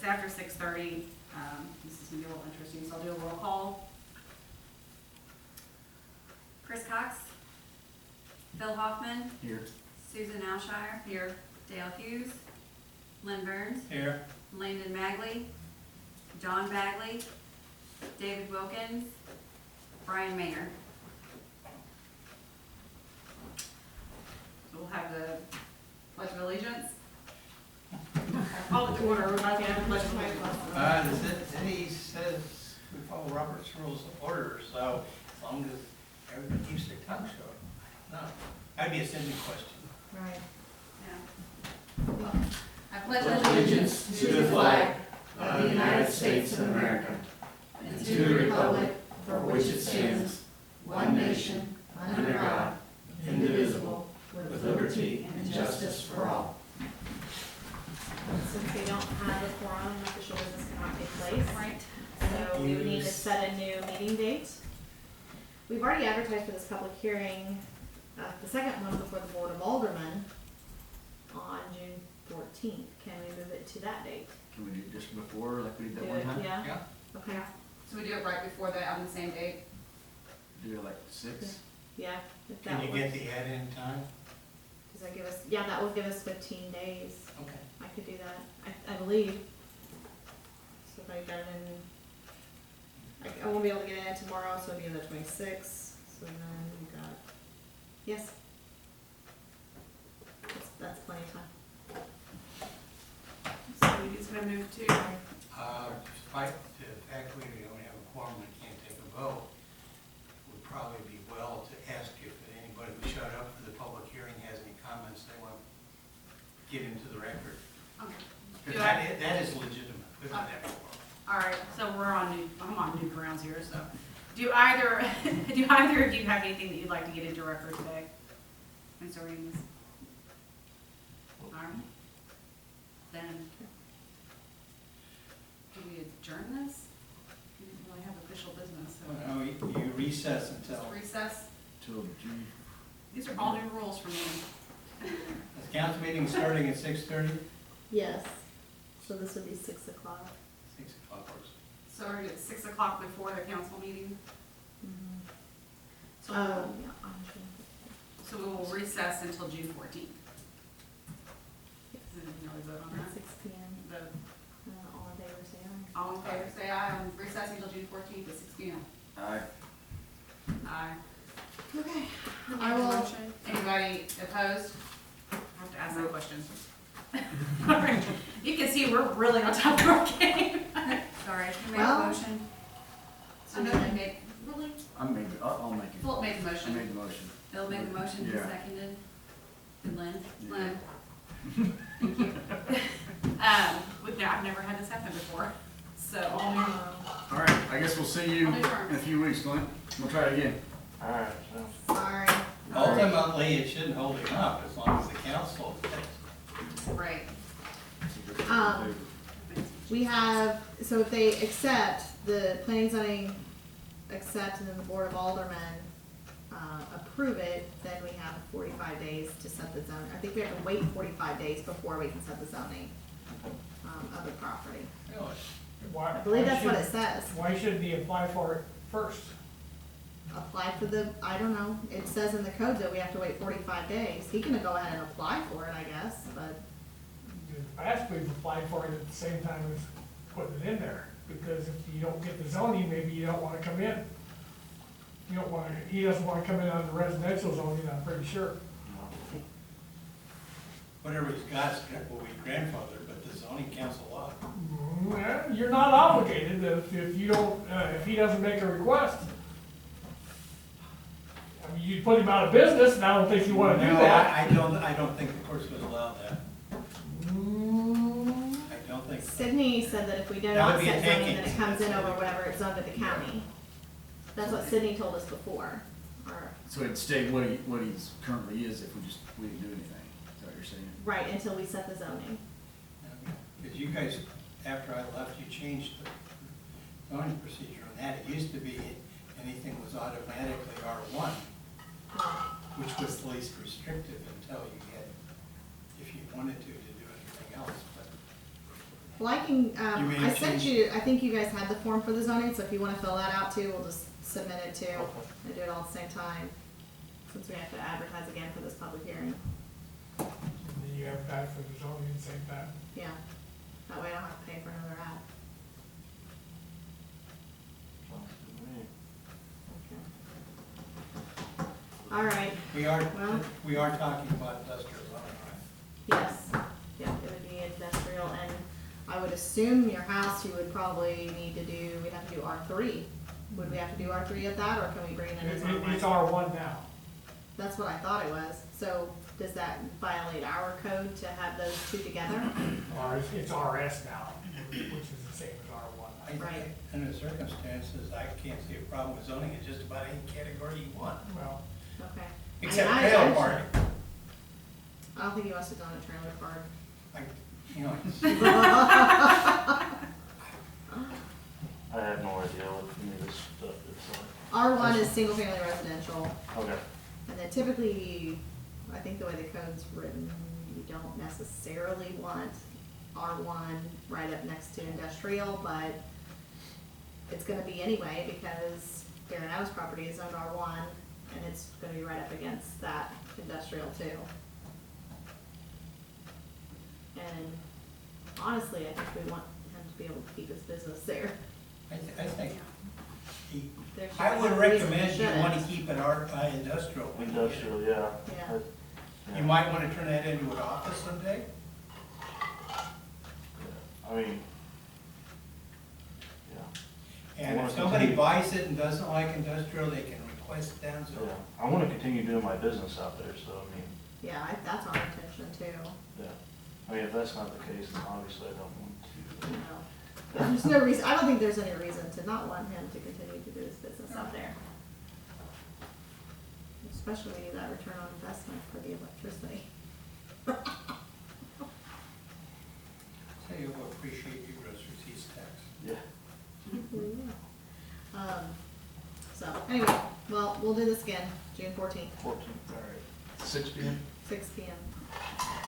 It's after 6:30. This is gonna be a little interesting, so I'll do a roll call. Chris Cox. Phil Hoffman. Here. Susan Alshire. Here. Dale Hughes. Lynn Burns. Here. Landon Magley. John Bagley. David Wilkins. Brian Mayer. So we'll have the Pledge of Allegiance. Call it to order. We're about to have the Pledge of Allegiance. The city says we follow Robert's Rules of Order, so as long as everybody keeps their tongue short. No, that'd be a Sydney question. Right. Yeah. I pledge allegiance to the flag of the United States of America and to the republic for which it stands, one nation, under God, indivisible, with liberty and justice for all. Since we don't have a quorum, official business cannot take place. Right. So we would need to set a new meeting date. We've already advertised for this public hearing, the second one before the Board of Aldermen on June 14th. Can we move it to that date? Can we do it just before, like we did that Do one it, time? yeah? Okay. So we do it right before that on the same date? Do it like 6? Yeah, if that Can you works. get the ad in time? Does that give us, yeah, that will give us 15 days. Okay. I could do that, I believe. So if I got it in, I won't be able to get it in tomorrow, so it'll be the 26th. So then we got, yes. That's plenty of time. So we just gonna move to, Despite the fact we don't have a quorum and can't take a vote, it would probably be well to ask if anybody who showed up for the public hearing has any comments they want to get into the record. okay. Because that is legitimate. We don't have a quorum. All right, so I'm on new grounds here, so. Do either of you have anything that you'd like to get into record today? Mr. Reams? All right. Then, do we adjourn this? We didn't really have official business, so. Well, no, you recess until, Just recess. Till June. These are all new rules for me. is council meeting starting at 6:30? Yes. So this would be 6 o'clock. 6 o'clock works. So we're at 6 o'clock before the council meeting. So, Yeah, I'm sure. so we will recess until June 14th. Does anybody vote on At that? 6 p.m. The, All in favor, say aye. all in favor, say aye. I'm recessing until June 14th at 6 p.m. Aye. Aye. Okay. I will. Anybody opposed? I have to ask that question. All right. You can see we're really on top of our game. Sorry, can you make a Well- motion? I know they made, really? I'll make it. Philip made the I motion. made the motion. Bill made the motion, he Yeah. seconded. And Lynn? Yeah. Lynn? Thank you. I've never had this happen before, so. All right, I guess we'll see you I'll do turn. in a few weeks, Glenn. We'll try it again. All right, so. Sorry. Ultimately, it shouldn't hold him up as long as the council takes. Right. We have, so if they accept, the planning zoning accept, and then the Board of Aldermen approve it, then we have 45 days to set the zone. I think we have to wait 45 days before we can set the zoning of the property. Really? I believe that's what it says. Why shouldn't he apply for it first? Apply for the, I don't know, it says in the code that we have to wait 45 days. He can go ahead and apply for it, I guess, but, In the past, we've applied for it at the same time as putting it in there, because if you don't get the zoning, maybe you don't wanna come in. You don't wanna, he doesn't wanna come in on the residential zoning, I'm pretty sure. Whatever he's got will be grandfathered, but the zoning council law. Yeah, you're not obligated if you don't, if he doesn't make a request. I mean, you put him out of business, and I don't think you wanna do No, that. I don't think the court's gonna allow that. I don't think so. Sydney said that if we do That not would be a set zoning, taking. then it comes in over whatever it's zoned to the county. That's what Sydney told us before. Or, So it'd stay what he's currently is if we didn't do anything. Is that what you're saying? right, until we set the zoning. Because you guys, after I left, you changed the zoning procedure on that. It used to be anything was automatically R1, which was the least restrictive until you had, if you wanted to do anything else. But Well, I can, You may I have sent changed- you, I think you guys had the form for the zoning, so if you wanna fill that out too, we'll just submit it too. Okay. And do it all at the same time, since we have to advertise again for this public hearing. And then you advertise for the zoning at the same time. Yeah, that way I don't have to pay for another ad. Sounds good to me. Okay. All right, Well- We are talking about industrial zoning, right? yes, yeah, it would be industrial, and I would assume your house, you would probably need to do, we'd have to do R3. Would we have to do R3 at that, or can we bring it in as It's R1? R1 now. That's what I thought it was, so does that violate our code to have those two together? Or it's RS now, which is the same as R1. Right. Under the circumstances, I can't see a problem with zoning in just about any category you want, Well, Okay. except I mean, trailer park. I don't think he wants to own a trailer park. Like, you know, I have no idea what any of this stuff is R1 is single family residential, like. Okay. and then typically, I think the way the code's written, you don't necessarily want R1 right up next to industrial, but it's gonna be anyway, because Darren O's property is owned R1, and it's gonna be right up against that industrial too. And honestly, I think we want him to be able to keep his business there. I think, There should I be would no reason recommend he you want to shouldn't. keep it industrial. when you get it. Industrial, yeah. Yeah. Yeah. You might want to turn that into an office someday. I mean, yeah, And I if wanna somebody continue- buys it and doesn't like industrial, they can request it down yeah. zone. I wanna continue doing my business out there, so I mean, Yeah, that's our intention too. yeah. I mean, if that's not the case, then obviously I don't want You to. know. There's no reason, I don't think there's any reason to not want him to continue to do his business out there. Especially when you got return on investment for the electricity. So you will appreciate your gross receipts tax. Yeah. So, anyway, well, we'll do this again, June 14th, 14th, all right. 6 p.m.? 6 p.m.